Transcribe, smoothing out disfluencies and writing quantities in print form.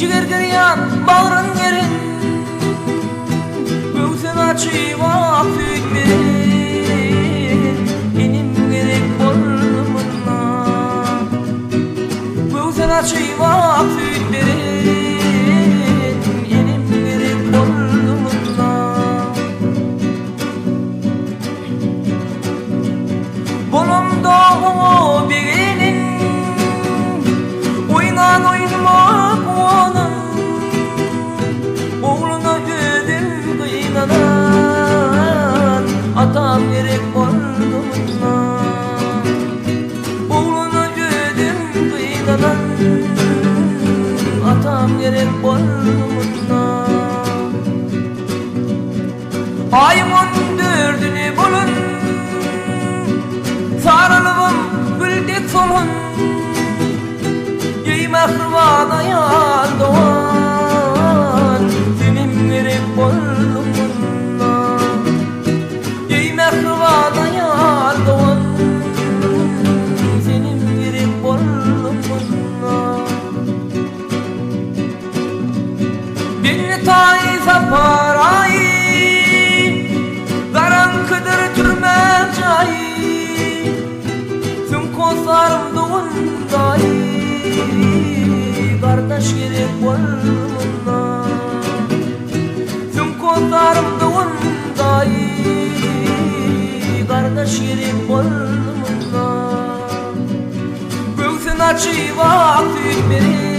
Jiger geryan bağrın yerin Göğsün açıva tüylerin Benim gerek bolmuna Göğsün açıva tüylerin Benim gerek bolmuna Bolumda o birinin Oynan oynamak onun Oğluna ödüm kıynanan Atam gerek bolmuna Oğluna ödüm kıynanan Atam gerek bolmuna Ayın 14'ünü bulun Sarılığım güldük solun Mehrbana yar doğan Senin gerek bolmuna Ey mehrbana yar doğan Senin gerek bolmuna Bir tay saparayı Garankıdır türmen çayı Tüm kozlarım doğundayı Kardeş gerek bolmuna Tüm kozlarım doğundayı Kardeş gerek bolmuna Göğsün açıva tüylerin